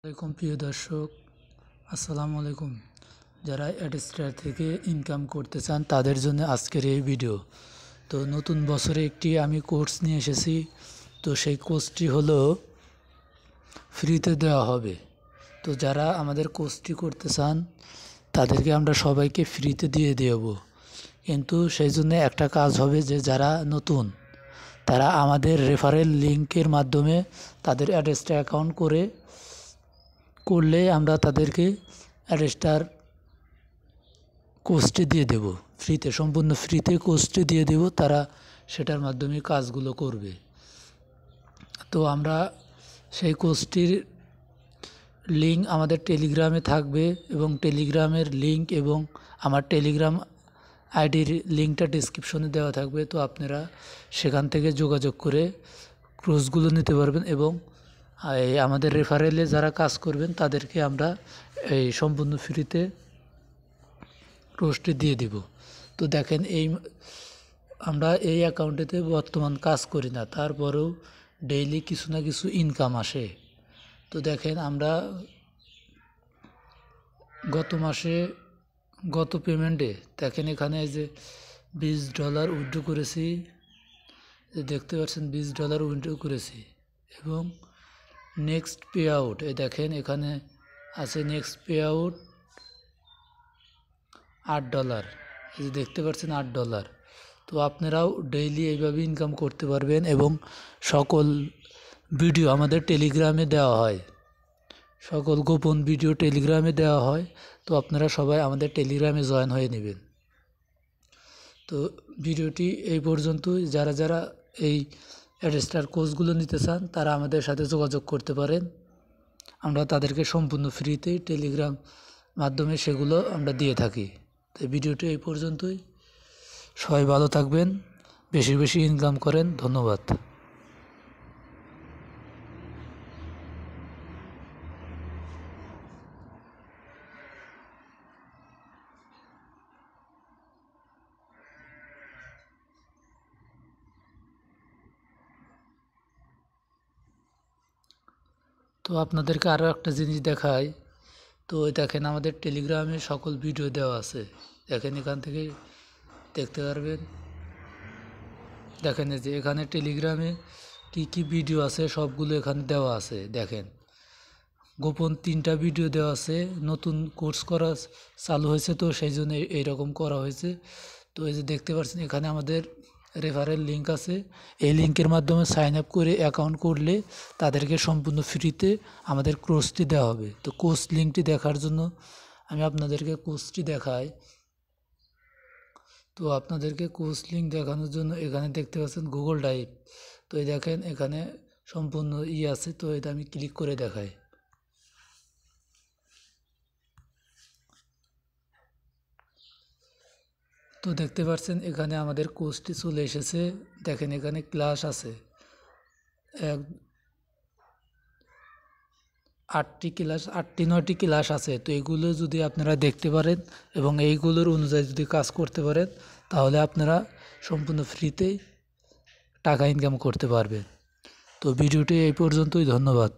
আসসালামাইকুম প্রিয় দর্শক, আসসালামু আলাইকুম। যারা অ্যাডস্টার থেকে ইনকাম করতে চান তাদের জন্য আজকের এই ভিডিও। তো নতুন বছরে একটি আমি কোর্স নিয়ে এসেছি। তো সেই কোর্সটি হলো ফ্রিতে দেওয়া হবে। তো যারা আমাদের কোর্সটি করতে চান তাদেরকে আমরা সবাইকে ফ্রিতে দিয়ে দেব, কিন্তু সেই জন্য একটা কাজ হবে যে যারা নতুন তারা আমাদের রেফারেল লিঙ্কের মাধ্যমে তাদের অ্যাডস্টার অ্যাকাউন্ট করলে আমরা তাদেরকে অ্যাডস্টার কোর্সটি দিয়ে দেব ফ্রিতে, সম্পূর্ণ ফ্রিতে কোর্সটি দিয়ে দেব। তারা সেটার মাধ্যমে কাজগুলো করবে। তো আমরা সেই কোর্সটির লিঙ্ক আমাদের টেলিগ্রামে থাকবে এবং টেলিগ্রামের লিঙ্ক এবং আমার টেলিগ্রাম আইডির লিঙ্কটা ডিসক্রিপশনে দেওয়া থাকবে। তো আপনারা সেখান থেকে যোগাযোগ করে কোর্সগুলো নিতে পারবেন এবং আমাদের রেফারেলে যারা কাজ করবেন তাদেরকে আমরা এই সম্পূর্ণ ফ্রিতে কোর্সটি দিয়ে দিব। তো দেখেন, আমরা এই অ্যাকাউন্টেতে বর্তমান কাজ করি না, তারপরেও ডেইলি কিছু না কিছু ইনকাম আসে। তো দেখেন, আমরা গত পেমেন্টে দেখেন এখানে যে $20 উইথড্র করেছি, দেখতে পাচ্ছেন $20 উইথড্র করেছি। এবং নেক্সট পে আউট দেখেন এখানে আছে, নেক্সট পে আউট $8, দেখতে পাচ্ছেন $8। তো আপনারাও ডেইলি এইভাবে ইনকাম করতে পারবেন এবং সকল ভিডিও আমাদের টেলিগ্রামে দেওয়া হয়, সকল গোপন ভিডিও টেলিগ্রামে দেওয়া হয়। তো আপনারা সবাই আমাদের টেলিগ্রামে জয়েন হয়ে নেবেন। তো ভিডিওটি এই পর্যন্তই। যারা যারা এই অ্যাডস্টার কোর্সগুলো নিতে চান তারা আমাদের সাথে যোগাযোগ করতে পারেন। আমরা তাদেরকে সম্পূর্ণ ফ্রিতে টেলিগ্রাম মাধ্যমে সেগুলো আমরা দিয়ে থাকি। তো ভিডিওটি এই পর্যন্তই। সবাই ভালো থাকবেন, বেশি বেশি ইনকাম করেন। ধন্যবাদ। তো আপনাদেরকে আরও একটা জিনিস দেখাই। তো দেখেন, আমাদের টেলিগ্রামে সকল ভিডিও দেওয়া আছে। দেখেন, এখান থেকে দেখতে পারবেন। দেখেন যে এখানে টেলিগ্রামে কি কি ভিডিও আছে সবগুলো এখানে দেওয়া আছে। দেখেন, গোপন 3টা ভিডিও দেওয়া আছে। নতুন কোর্স করা চালু হয়েছে, তো সেই জন্য এইরকম করা হয়েছে। তো এই যে দেখতে পাচ্ছেন এখানে আমাদের রেফারেল লিঙ্ক আছে। এই লিঙ্কের মাধ্যমে সাইন আপ করে অ্যাকাউন্ট করলে তাদেরকে সম্পূর্ণ ফ্রিতে আমাদের কোর্সটি দেওয়া হবে। তো কোর্স লিঙ্কটি দেখার জন্য আমি আপনাদেরকে কোর্সটি দেখাই। তো আপনাদেরকে কোর্স লিঙ্ক দেখানোর জন্য এখানে দেখতে পাচ্ছেন গুগল ড্রাইভ। তো এই দেখেন এখানে সম্পূর্ণ আছে। তো এটা আমি ক্লিক করে দেখাই। তো দেখতে পাচ্ছেন এখানে আমাদের কোর্সটি চলে এসেছে। দেখেন এখানে ক্লাস আছে 8টি 9টি ক্লাস আছে। তো এগুলো যদি আপনারা দেখতে পারেন এবং এইগুলোর অনুযায়ী যদি কাজ করতে পারেন তাহলে আপনারা সম্পূর্ণ ফ্রিতেই টাকা ইনকাম করতে পারবেন। তো ভিডিওটি এই পর্যন্তই। ধন্যবাদ।